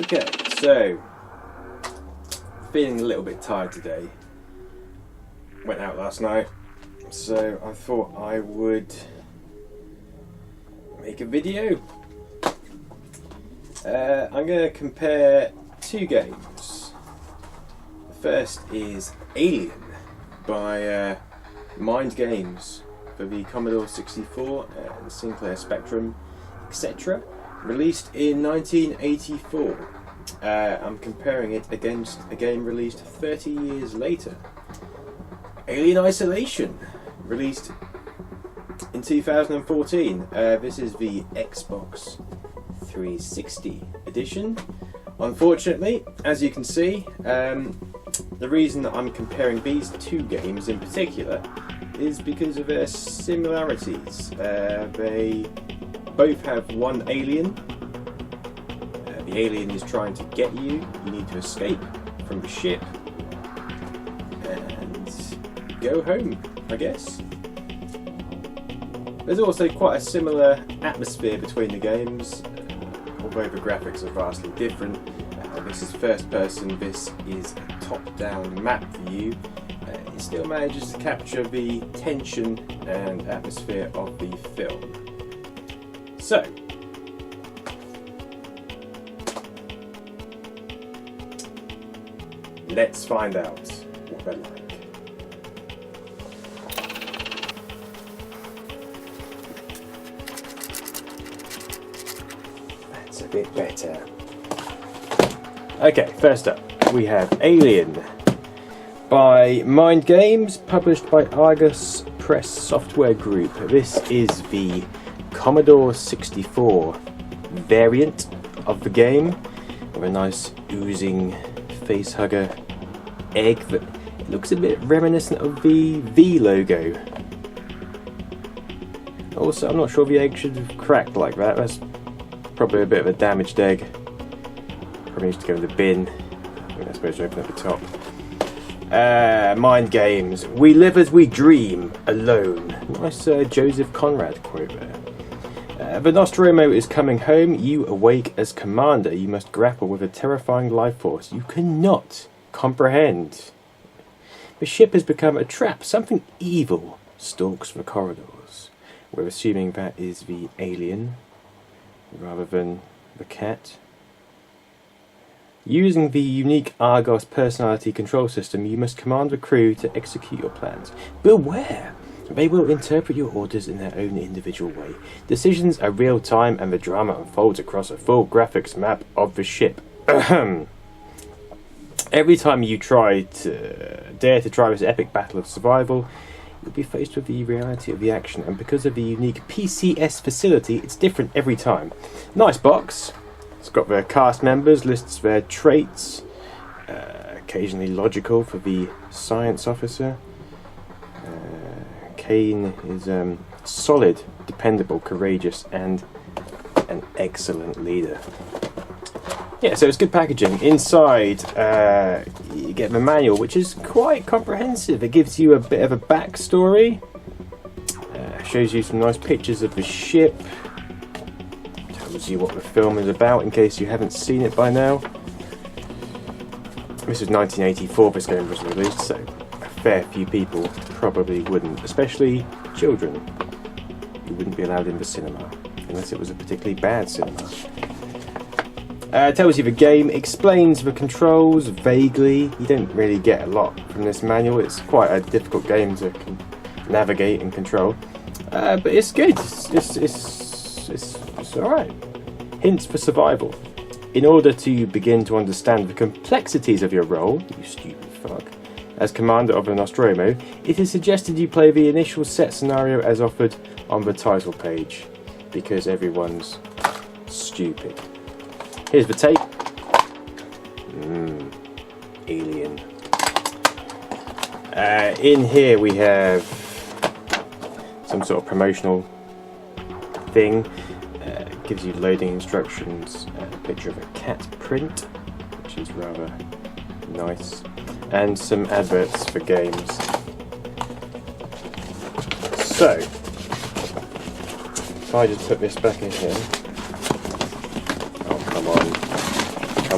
Okay, so feeling a little bit tired today. Went out last night, so I thought I would make a video. I'm going to compare two games. The first is Alien by Mind Games for the Commodore 64 and Sinclair Spectrum, etc. Released in 1984. I'm comparing it against a game released 30 years later. Alien Isolation, released in 2014. This is the Xbox 360 edition. Unfortunately, as you can see, the reason that I'm comparing these two games in particular is because of their similarities. They both have one alien. The alien is trying to get you. You need to escape from the ship and go home, I guess. There's also quite a similar atmosphere between the games, although the graphics are vastly different. This is first person, this is a top-down map view. It still manages to capture the tension and atmosphere of the film. So, let's find out what they're like. That's a bit better. Okay, first up we have Alien by Mind Games, published by Argus Press Software Group. This is the Commodore 64 variant of the game, with a nice oozing facehugger egg that looks a bit reminiscent of the V logo. Also, I'm not sure the egg should have cracked like that. That's probably a bit of a damaged egg. Probably needs to go in the bin. I think that's supposed to open at the top. Mind Games. We live as we dream, alone. Nice Joseph Conrad quote there. The Nostromo is coming home. You awake as commander. You must grapple with a terrifying life force you cannot comprehend. The ship has become a trap. Something evil stalks the corridors. We're assuming that is the alien rather than the cat. Using the unique Argos personality control system, you must command the crew to execute your plans. Beware! They will interpret your orders in their own individual way. Decisions are real time and the drama unfolds across a full graphics map of the ship. Every time you dare to try this epic battle of survival, you'll be faced with the reality of the action, and because of the unique PCS facility, it's different every time. Nice box. It's got their cast members, lists their traits, occasionally logical for the science officer. Kane is solid, dependable, courageous, and an excellent leader. Yeah, so it's good packaging. Inside, you get the manual, which is quite comprehensive. It gives you a bit of a backstory, shows you some nice pictures of the ship, tells you what the film is about in case you haven't seen it by now. This was 1984 this game was released, so a fair few people probably wouldn't, especially children who wouldn't be allowed in the cinema, unless it was a particularly bad cinema. Tells you the game, explains the controls vaguely. You don't really get a lot from this manual. It's quite a difficult game to navigate and control, but it's good. It's alright. Hints for survival. In order to begin to understand the complexities of your role, you stupid fuck, as commander of the Nostromo, it is suggested you play the initial set scenario as offered on the title page, because everyone's stupid. Here's the tape. Alien. In here we have some sort of promotional thing. Gives you loading instructions, a picture of a cat print, which is rather nice, and some adverts for games. So, if I just put this back in here. Oh, come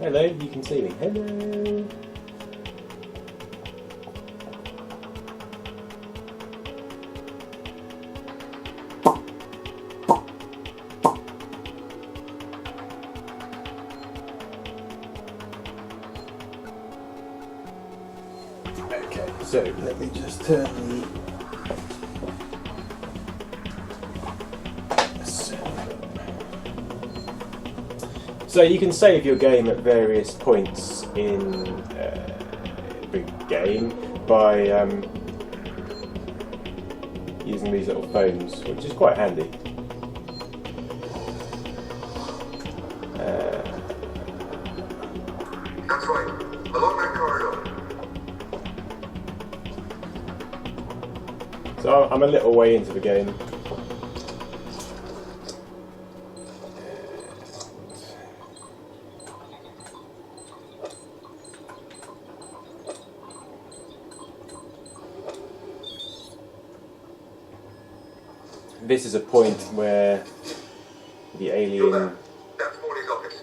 Hello, you can see me. Hello. Okay, so let me just turn the So you can save your game at various points in the game by using these little phones, which is quite handy. That's right, along that corridor. So I'm a little way into the game. This is a point where the alien... That's Morty's office.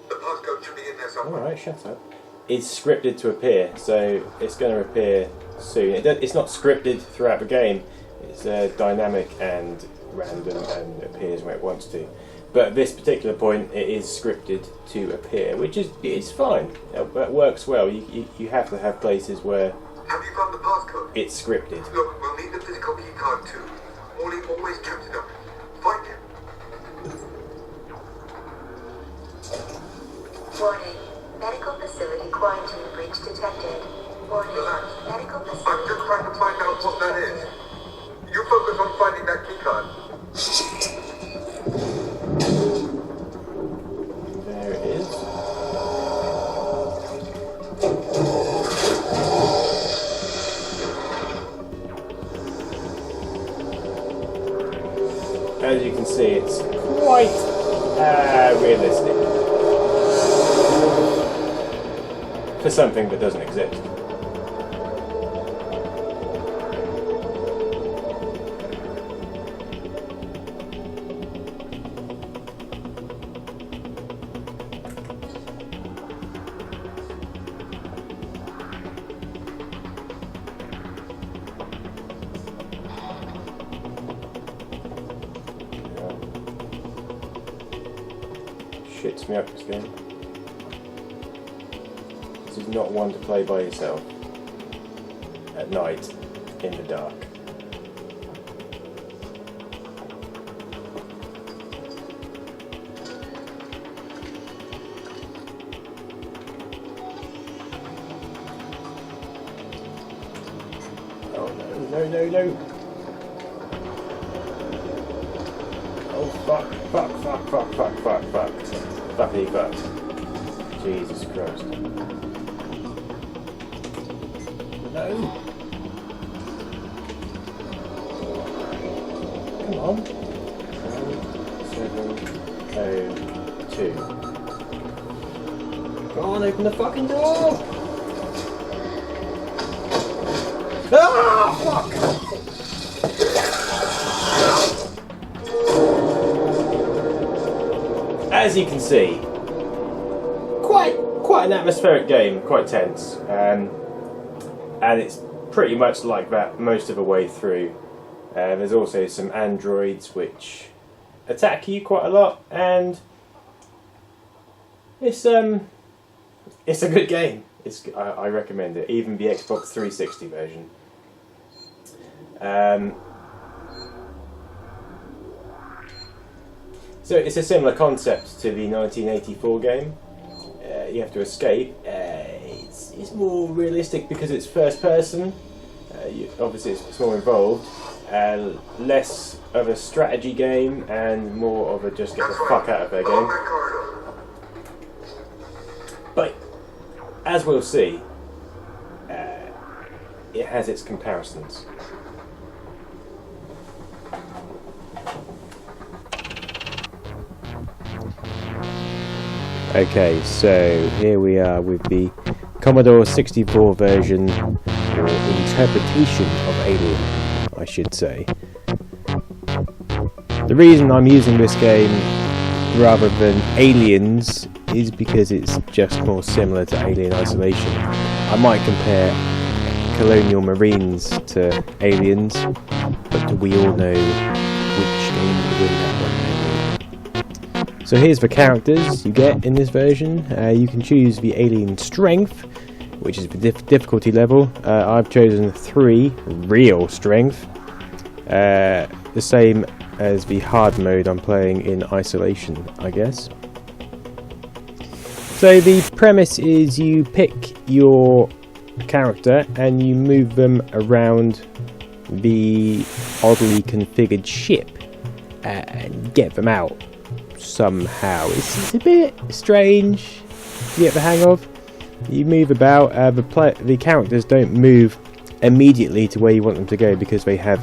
The passcode should be in there somewhere. Alright, shut up. It's scripted to appear, so it's going to appear soon. It's not scripted throughout the game. It's dynamic and random and appears when it wants to. But at this particular point, it is scripted to appear, which is fine. It works well. You have to have places where Have you found the passcode? it's scripted. Look, we'll need the physical key card too. Morty always kept it up. Find it. Warning. Medical facility quarantine breach detected. Warning. Relax. Medical facility. I'm just trying to find out what that is. You focus on finding that key card. There it is. As you can see, it's quite realistic for something that doesn't exist. Shits me up, this game. This is not one to play by yourself at night in the dark. Oh no, no, no, no! Oh fuck, fuck, fuck, fuck, fuck, fuck, fuck. Fuckity fuck. Jesus Christ. No! Come on. 1702. Come on, open the fucking door! Ah, fuck! As you can see, quite an atmospheric game, quite tense, and it's pretty much like that most of the way through. There's also some androids which attack you quite a lot, and it's a good game. I recommend it, even the Xbox 360 version. So it's a similar concept to the 1984 game. You have to escape. It's more realistic because it's first person. Obviously it's more involved. Less of a strategy game and more of a just get the fuck out of there game. But as we'll see, it has its comparisons. Okay, so here we are with the Commodore 64 version, or interpretation of Alien, I should say. The reason I'm using this game rather than Aliens is because it's just more similar to Alien Isolation. I might compare Colonial Marines to Aliens, but we all know which game will win that one. So here's the characters you get in this version. You can choose the Alien Strength, which is the difficulty level. I've chosen 3, Real Strength. The same as the hard mode I'm playing in Isolation, I guess. So the premise is you pick your character and you move them around the oddly configured ship and get them out somehow. It's a bit strange to get the hang of. You move about, the characters don't move immediately to where you want them to go because they have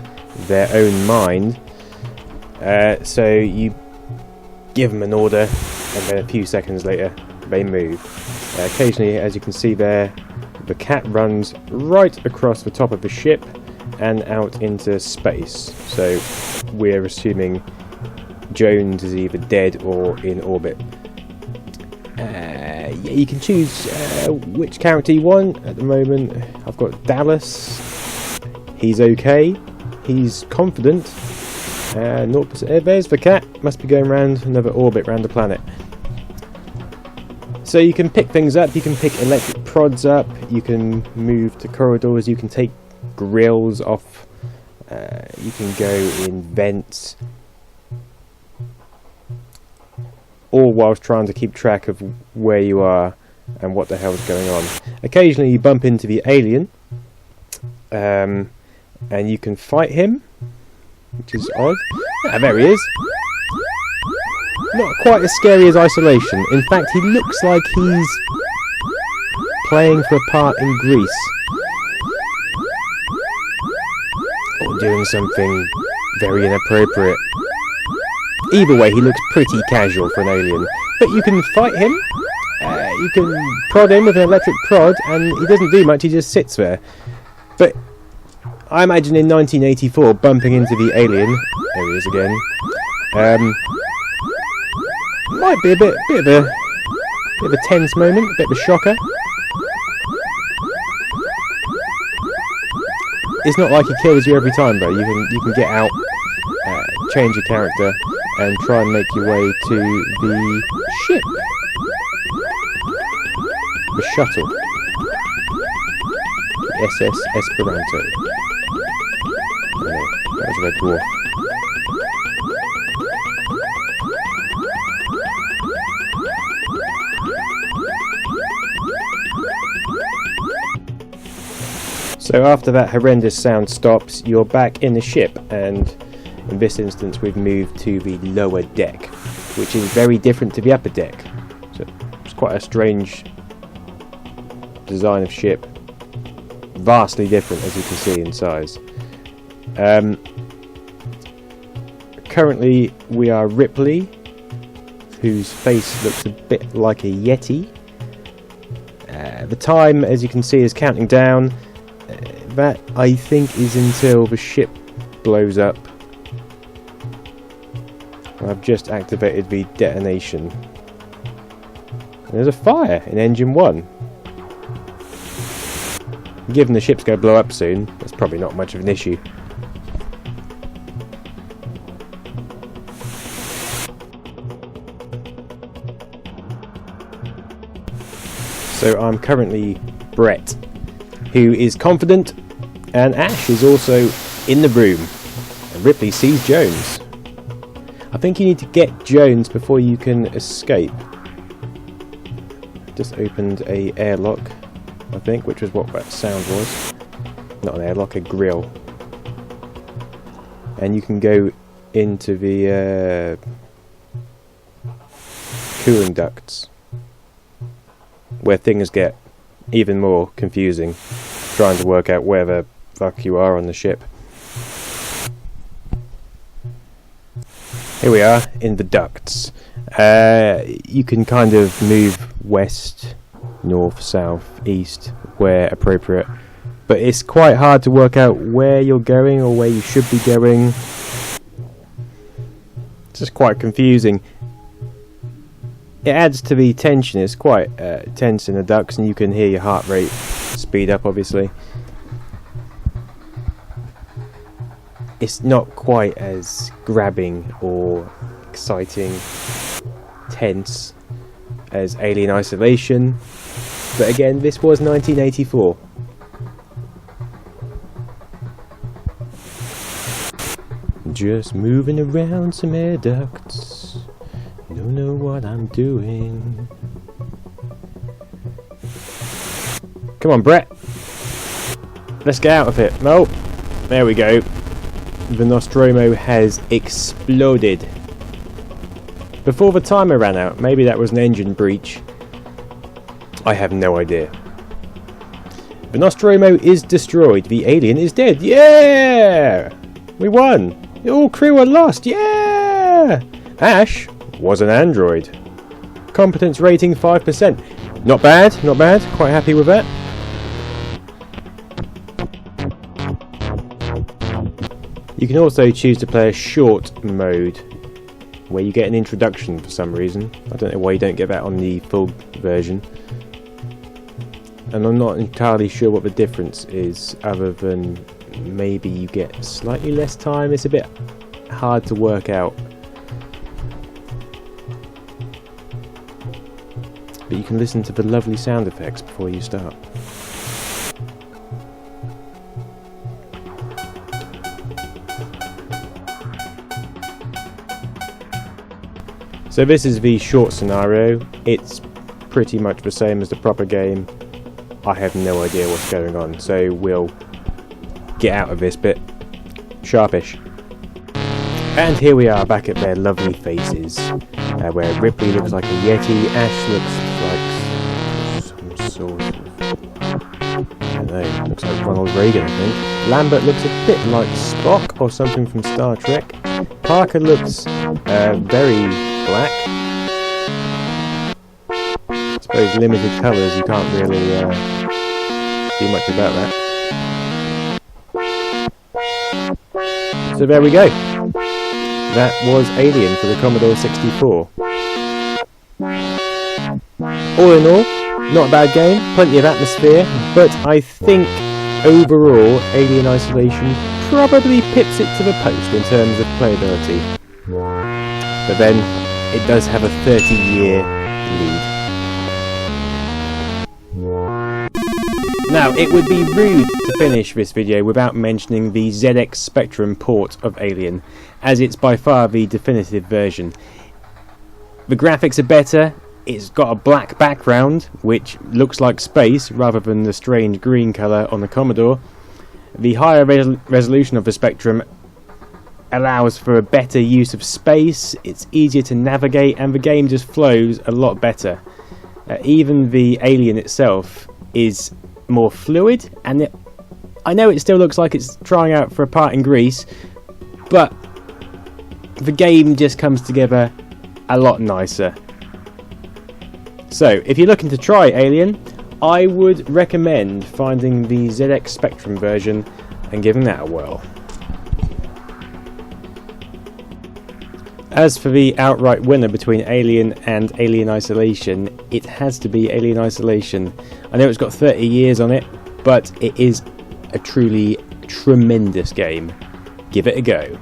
their own mind. So you give them an order and then a few seconds later they move. Occasionally, as you can see there, the cat runs right across the top of the ship and out into space. So we're assuming Jones is either dead or in orbit. Yeah, you can choose which character you want. At the moment I've got Dallas. He's okay, he's confident. 0%. There's the cat, must be going around another orbit around the planet. So you can pick things up, you can pick electric prods up, you can move to corridors, you can take grills off, you can go in vents, all whilst trying to keep track of where you are and what the hell's going on. Occasionally you bump into the alien, and you can fight him, which is odd. Ah, there he is. Not quite as scary as Isolation. In fact, he looks like he's playing for a part in Greece. Or doing something very inappropriate. Either way, he looks pretty casual for an alien. But you can fight him. You can prod him with an electric prod, and he doesn't do much, he just sits there. But I imagine in 1984, bumping into the alien, there he is again, might be a bit of a tense moment, a bit of a shocker. It's not like he kills you every time though. You can get out, change your character, and try and make your way to the ship, the shuttle, SS Esperanto. Oh, no, that was a red dwarf. So after that horrendous sound stops, you're back in the ship, and in this instance we've moved to the lower deck, which is very different to the upper deck. So it's quite a strange design of ship, vastly different as you can see in size. Currently we are Ripley, whose face looks a bit like a Yeti. The time, as you can see, is counting down. That, I think, is until the ship blows up. I've just activated the detonation. There's a fire in engine 1. Given the ship's going to blow up soon, that's probably not much of an issue. So I'm currently Brett, who is confident, and Ash is also in the room, and Ripley sees Jones. I think you need to get Jones before you can escape. Just opened a airlock, I think, which was what that sound was. Not an airlock, a grill. And you can go into the cooling ducts, where things get even more confusing, trying to work out where the fuck you are on the ship. Here we are in the ducts. You can kind of move west, north, south, east, where appropriate, but it's quite hard to work out where you're going or where you should be going. It's just quite confusing. it adds to the tension. It's quite tense in the ducts, and you can hear your heart rate speed up, obviously. It's not quite as grabbing or exciting, tense as Alien Isolation, but again, this was 1984. Just moving around some air ducts, don't know what I'm doing. Come on, Brett, let's get out of it. No, there we go. The Nostromo has exploded. Before the timer ran out, maybe that was an engine breach. I have no idea. The Nostromo is destroyed. The alien is dead. Yeah! We won! All crew are lost. Yeah! Ash was an android. Competence rating 5%. Not bad, not bad. Quite happy with that. You can also choose to play a short mode, where you get an introduction for some reason. I don't know why you don't get that on the full version. And I'm not entirely sure what the difference is, other than maybe you get slightly less time. It's a bit hard to work out. But you can listen to the lovely sound effects before you start. So this is the short scenario. It's pretty much the same as the proper game. I have no idea what's going on, so we'll get out of this bit sharpish. And here we are back at their lovely faces, where Ripley looks like a Yeti, Ash looks like some sort of, I don't know, looks like Ronald Reagan, I think. Lambert looks a bit like Spock or something from Star Trek. Parker looks very black. I suppose limited colours, you can't really do much about that. So there we go. That was Alien for the Commodore 64. All in all, not a bad game, plenty of atmosphere, but I think overall Alien Isolation probably pips it to the post in terms of playability. But then it does have a 30-year lead. Now, it would be rude to finish this video without mentioning the ZX Spectrum port of Alien, as it's by far the definitive version. The graphics are better, it's got a black background, which looks like space rather than the strange green colour on the Commodore. The higher resolution of the Spectrum allows for a better use of space, it's easier to navigate, and the game just flows a lot better. Even the Alien itself is more fluid, and I know it still looks like it's trying out for a part in Greece, but the game just comes together a lot nicer. So if you're looking to try Alien, I would recommend finding the ZX Spectrum version and giving that a whirl. As for the outright winner between Alien and Alien Isolation, it has to be Alien Isolation. I know it's got 30 years on it, but it is a truly tremendous game. Give it a go.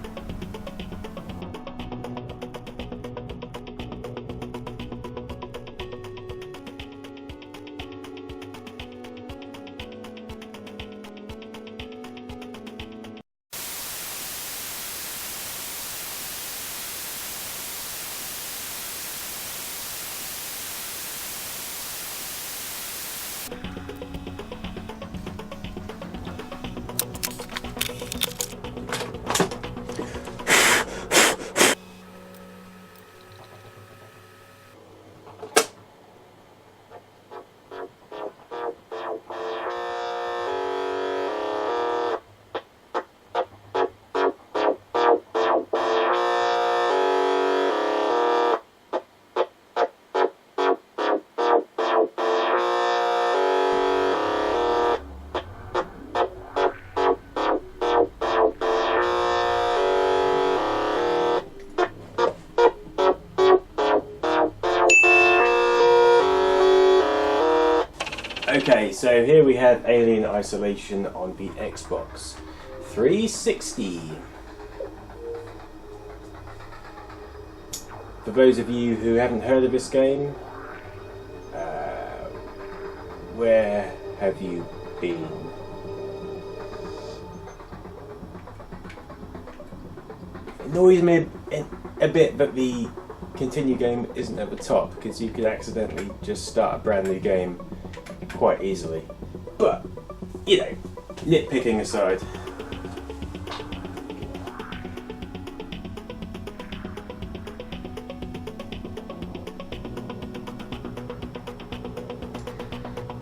Okay, so here we have Alien Isolation on the Xbox 360. For those of you who haven't heard of this game, where have you been? It annoys me a bit that the continue game isn't at the top, because you could accidentally just start a brand new game quite easily. But, you know, nitpicking aside.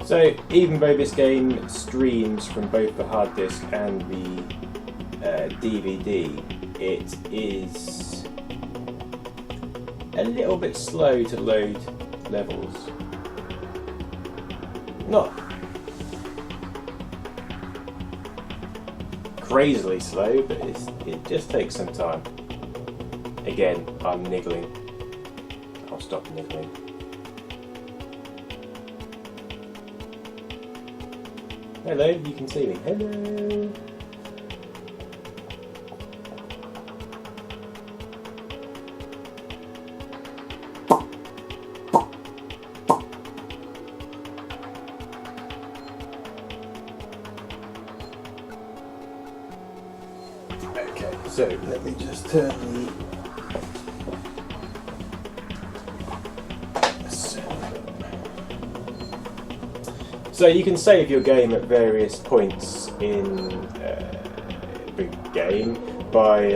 So, even though this game streams from both the hard disk and the DVD, it is a little bit slow to load levels. Not crazily slow, but it just takes some time. Again, I'm niggling. I'll stop niggling. Hello, you can see me. Hello. Okay, so let me just turn the So you can save your game at various points in the game by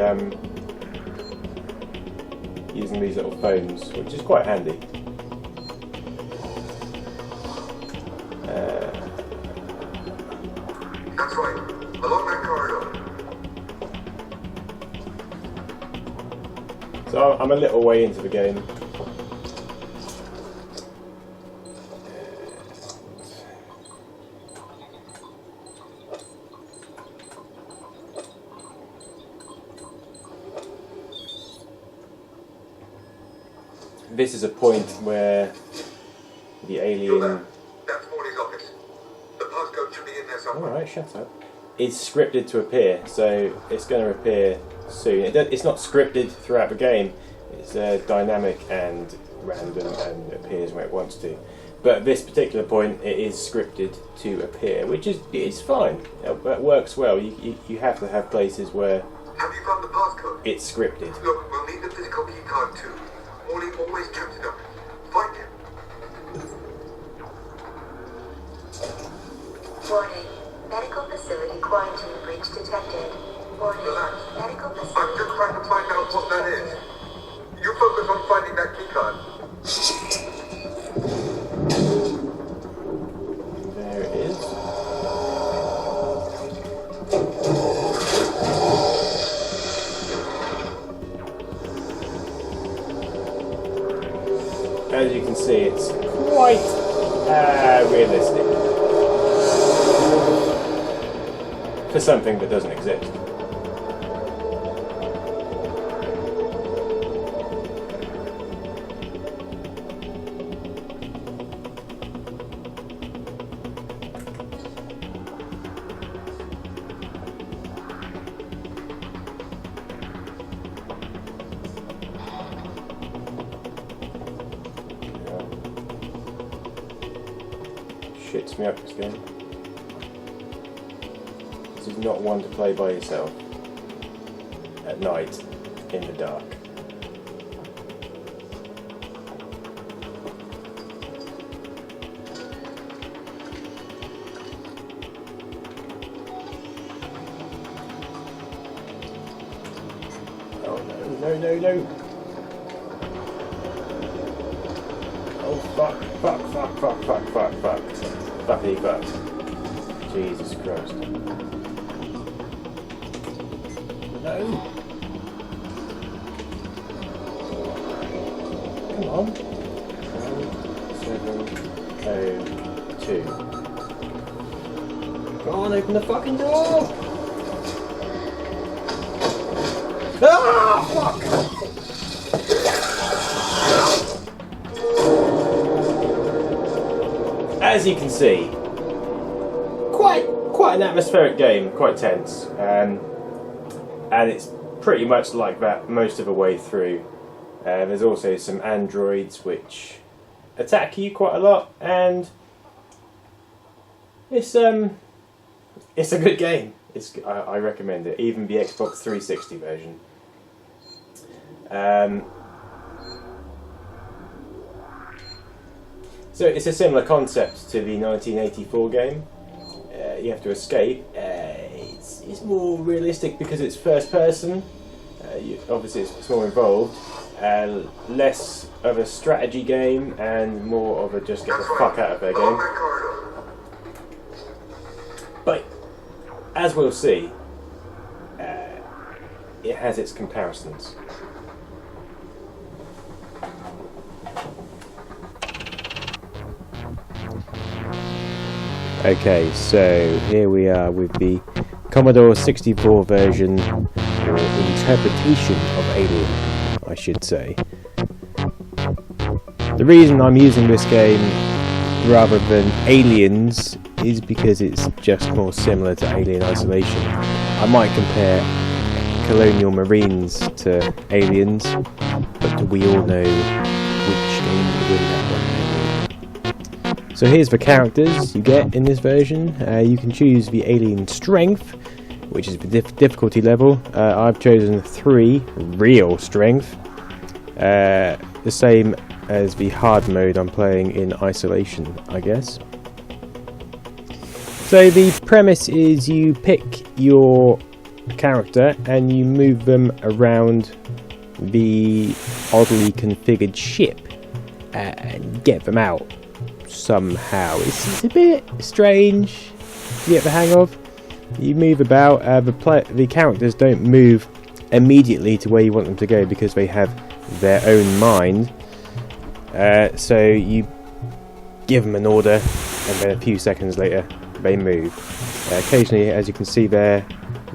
using these little phones, which is quite handy. That's right. Along that corridor. So I'm a little way into the game. This is a point where the alien... That's Morty's office. The passcode should be in there somewhere. Alright, shut up. It's scripted to appear, so it's going to appear soon. It's not scripted throughout the game. It's dynamic and random and appears when it wants to. But this particular point, it is scripted to appear, which is fine. It works well. You have to have places where... Have you found the passcode? It's scripted. Look, we'll need the physical key card too. Morty always kept it up. Find him. Warning. Medical facility quarantine breach detected. Warning. Relax. Medical facility. I'm just trying to find out what that is. You focus on finding that key card. There it is. As you can see, it's quite realistic for something that doesn't exist. Shits me up, this game. This is not one to play by yourself at night in the dark. Oh no, no, no, no! Oh fuck, fuck, fuck, fuck, fuck, fuck, fuck. Fuckity fuck. Jesus Christ. No! Come on. 1702. Come on, open the fucking door! Ah, fuck! As you can see, quite an atmospheric game, quite tense, and it's pretty much like that most of the way through. There's also some androids which attack you quite a lot, and it's a good game. I recommend it, even the Xbox 360 version. So it's a similar concept to the 1984 game. You have to escape. It's more realistic because it's first person. Obviously it's more involved. Less of a strategy game and more of a just get the fuck out of there game. But as we'll see, it has its comparisons. Okay, so here we are with the Commodore 64 version, or interpretation of Alien, I should say. The reason I'm using this game rather than Aliens is because it's just more similar to Alien Isolation. I might compare Colonial Marines to Aliens, but we all know which game would win that one. So here's the characters you get in this version. You can choose the Alien Strength, which is the difficulty level. I've chosen 3, Real Strength. The same as the hard mode I'm playing in Isolation, I guess. So the premise is you pick your character and you move them around the oddly configured ship and get them out somehow. It's a bit strange to get the hang of. You move about. The characters don't move immediately to where you want them to go because they have their own mind. So you give them an order, and then a few seconds later they move. Occasionally, as you can see there,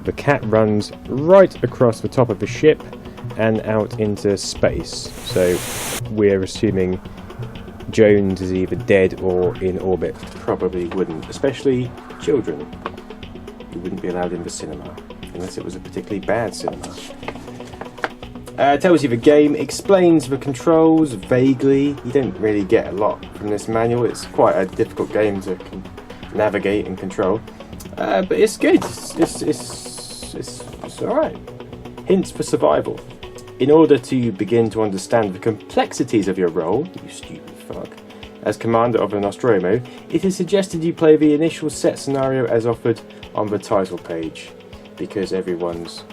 the cat runs right across the top of the ship and out into space. So we're assuming Jones is either dead or in orbit. Probably wouldn't, especially children. You wouldn't be allowed in the cinema unless it was a particularly bad cinema. Tells you the game, explains the controls vaguely. You don't really get a lot from this manual. It's quite a difficult game to navigate and control, but it's good. It's alright. Hints for survival. In order to begin to understand the complexities of your role, you stupid fuck, as commander of the Nostromo, it is suggested you play the initial set scenario as offered on the title page, because everyone's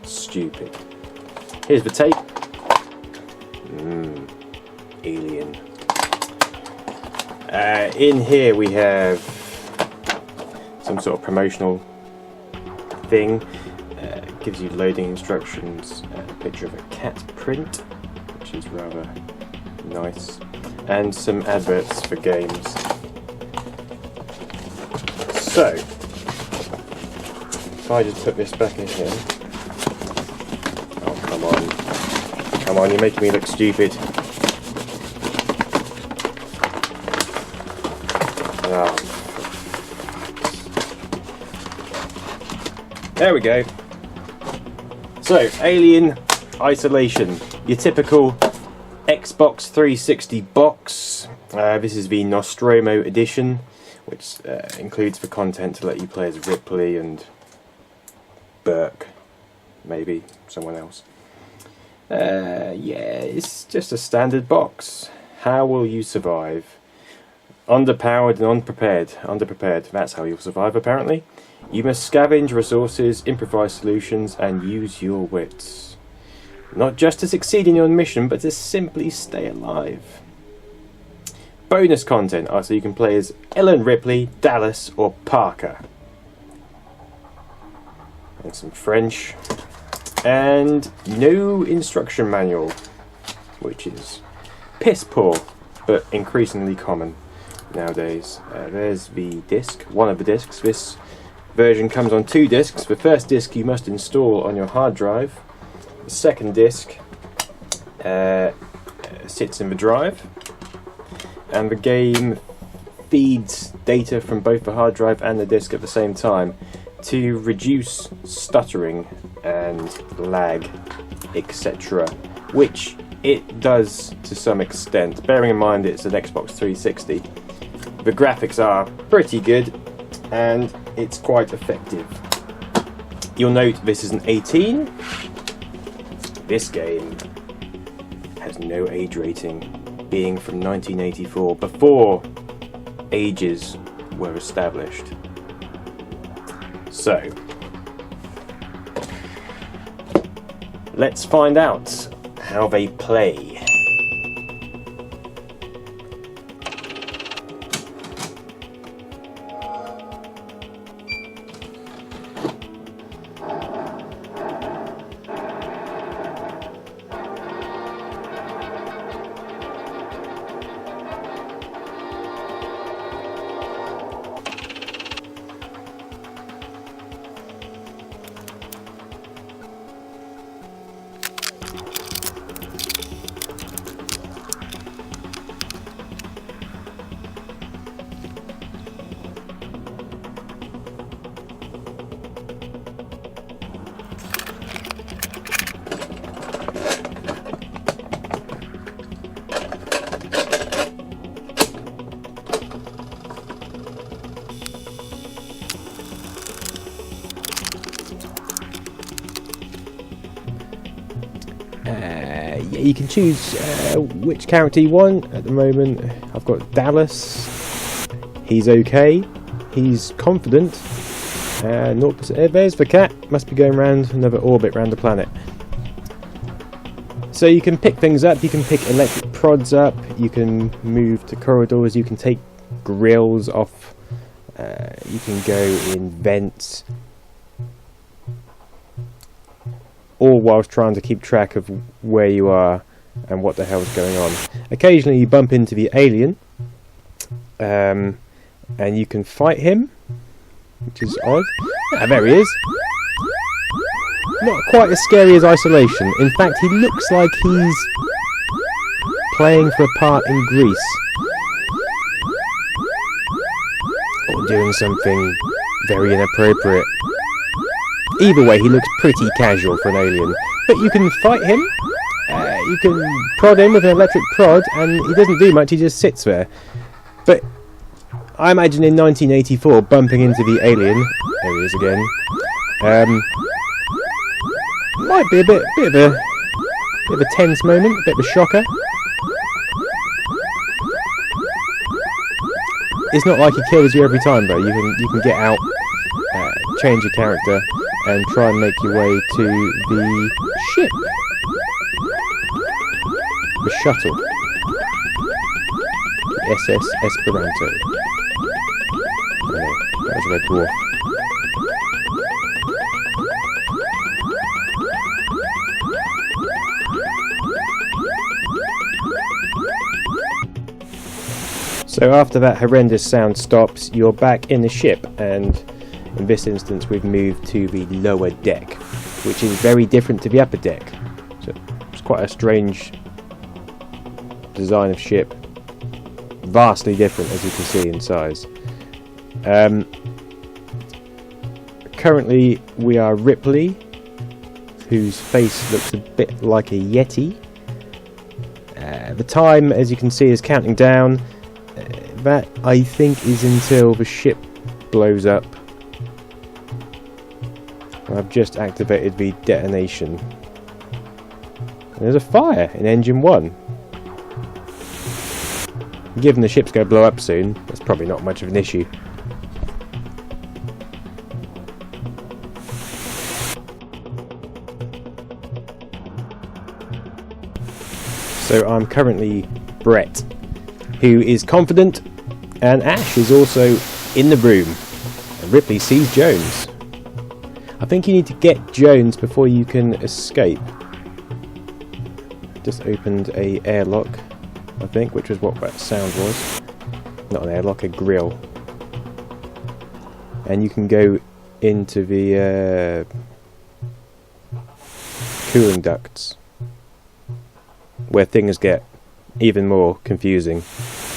stupid. Here's the tape. Alien. In here we have some sort of promotional thing. Gives you loading instructions, a picture of a cat print, which is rather nice, and some adverts for games. So, if I just put this back in here. Oh, come on. Come on, you're making me look stupid. Oh. There we go. So, Alien Isolation, your typical Xbox 360 box. This is the Nostromo edition, which includes the content to let you play as Ripley and Burke, maybe someone else. Yeah, it's just a standard box. How will you survive? Underpowered and unprepared. Underprepared, that's how you'll survive apparently. You must scavenge resources, improvise solutions, and use your wits. Not just to succeed in your mission, but to simply stay alive. Bonus content, so you can play as Ellen Ripley, Dallas, or Parker. And some French. And no instruction manual, which is piss poor, but increasingly common nowadays. There's the disc, one of the discs. This version comes on 2 discs. The first disc you must install on your hard drive. The second disc sits in the drive, and the game feeds data from both the hard drive and the disk at the same time to reduce stuttering and lag, etc., which it does to some extent, bearing in mind it's an Xbox 360. The graphics are pretty good and it's quite effective. You'll note this is an 18. This game has no age rating, being from 1984, before ages were established. So, let's find out how they play. Yeah, you can choose which character you want. At the moment, I've got Dallas. He's okay. He's confident. 0%. There's the cat. Must be going around another orbit around the planet. So you can pick things up. You can pick electric prods up. You can move to corridors. You can take grills off. You can go in vents. All whilst trying to keep track of where you are and what the hell's going on. Occasionally you bump into the alien, and you can fight him, which is odd. Ah, there he is. Not quite as scary as Isolation. In fact, he looks like he's playing for a part in Greece, or doing something very inappropriate. Either way, he looks pretty casual for an alien. But you can fight him, you can prod him with an electric prod, and he doesn't do much, he just sits there. But I imagine in 1984, bumping into the alien, there he is again, might be a bit of a tense moment, a bit of a shocker. It's not like he kills you every time though. You can get out, change your character, and try and make your way to the ship. The shuttle. SS Esperanto. Oh, no, that was a Red Dwarf. So after that horrendous sound stops, you're back in the ship, and in this instance we've moved to the lower deck, which is very different to the upper deck. So it's quite a strange design of ship, vastly different as you can see in size. Currently we are Ripley, whose face looks a bit like a Yeti. The time, as you can see, is counting down. That, I think, is until the ship blows up. I've just activated the detonation. And there's a fire in engine 1. Given the ship's going to blow up soon, that's probably not much of an issue. So I'm currently Brett, who is confident, and Ash is also in the room. And Ripley sees Jones. I think you need to get Jones before you can escape. Just opened a airlock, I think, which was what that sound was. Not an airlock, a grill. And you can go into the cooling ducts, where things get even more confusing,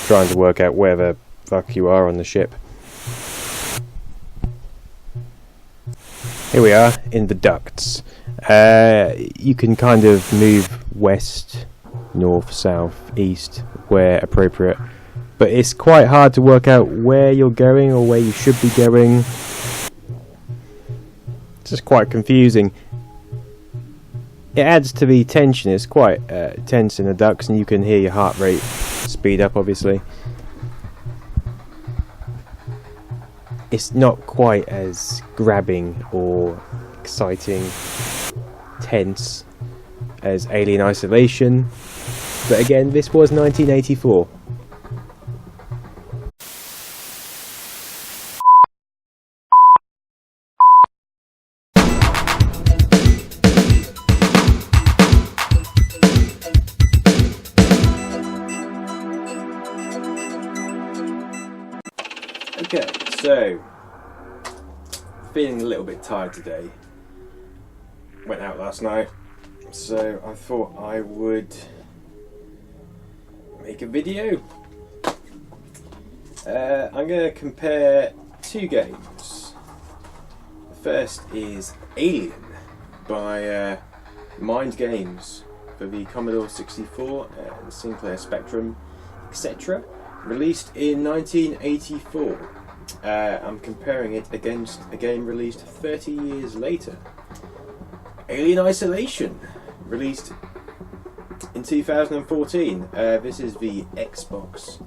trying to work out where the fuck you are on the ship. Here we are in the ducts. You can kind of move west, north, south, east where appropriate, but it's quite hard to work out where you're going or where you should be going. It's just quite confusing. It adds to the tension. It's quite tense in the ducts, and you can hear your heart rate speed up, obviously. It's not quite as grabbing or exciting, tense as Alien Isolation, but again, this was 1984. Okay, so feeling a little bit tired today. Went out last night, so I thought I would make a video. I'm going to compare two games. The first is Alien by Mind Games for the Commodore 64 and Sinclair Spectrum, etc. Released in 1984. I'm comparing it against a game released 30 years later. Alien Isolation, released in 2014. This is the Xbox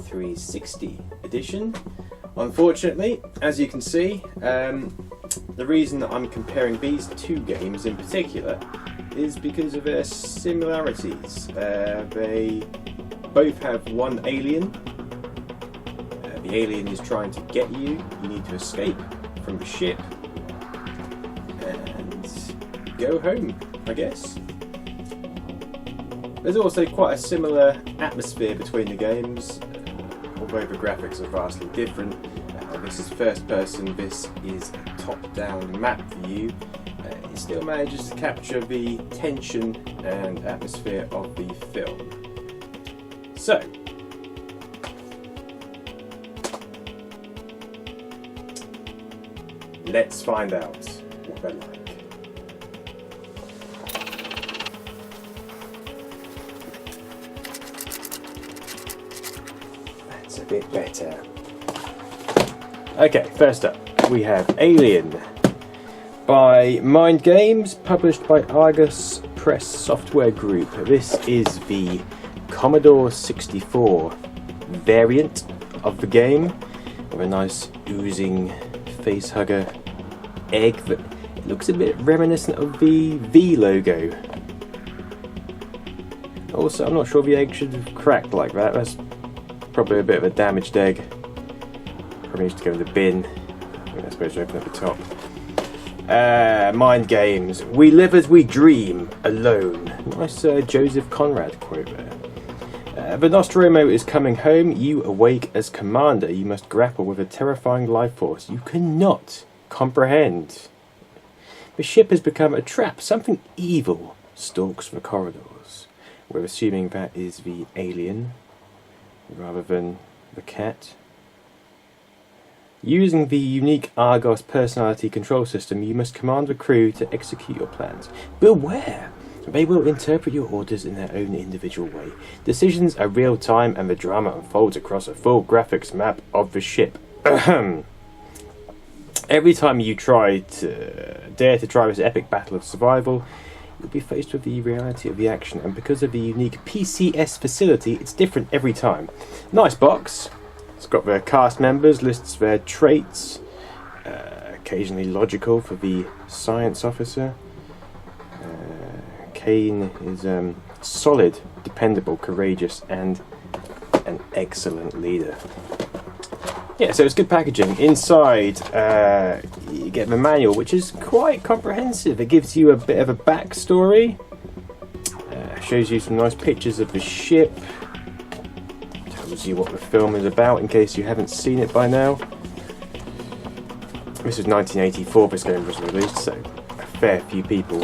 360 edition. Unfortunately, as you can see, the reason that I'm comparing these two games in particular is because of their similarities. They both have one alien. The alien is trying to get you. You need to escape from the ship and go home, I guess. There's also quite a similar atmosphere between the games, although the graphics are vastly different. This is first person, this is a top-down map view. It still manages to capture the tension and atmosphere of the film. So, let's find out what they're like. That's a bit better. Okay, first up we have Alien by Mind Games, published by Argus Press Software Group. This is the Commodore 64 variant of the game, with a nice oozing facehugger egg that it looks a bit reminiscent of the V logo. Also, I'm not sure the egg should have cracked like that. That's probably a bit of a damaged egg. Probably needs to go in the bin. I think that's supposed to open at the top. Mind Games. We live as we dream, alone. Nice Joseph Conrad quote there. The Nostromo is coming home. You awake as commander. You must grapple with a terrifying life force you cannot comprehend. The ship has become a trap. Something evil stalks the corridors. We're assuming that is the alien rather than the cat. Using the unique Argos personality control system, you must command the crew to execute your plans. Beware! They will interpret your orders in their own individual way. Decisions are real time and the drama unfolds across a full graphics map of the ship. Every time you dare to try this epic battle of survival, you'll be faced with the reality of the action, and because of the unique PCS facility, it's different every time. Nice box. It's got their cast members, lists their traits, occasionally logical for the science officer. Kane is solid, dependable, courageous, and an excellent leader. Yeah, so it's good packaging. Inside, you get the manual, which is quite comprehensive. It gives you a bit of a backstory, shows you some nice pictures of the ship, tells you what the film is about in case you haven't seen it by now. This was 1984, this game was released, so a fair few people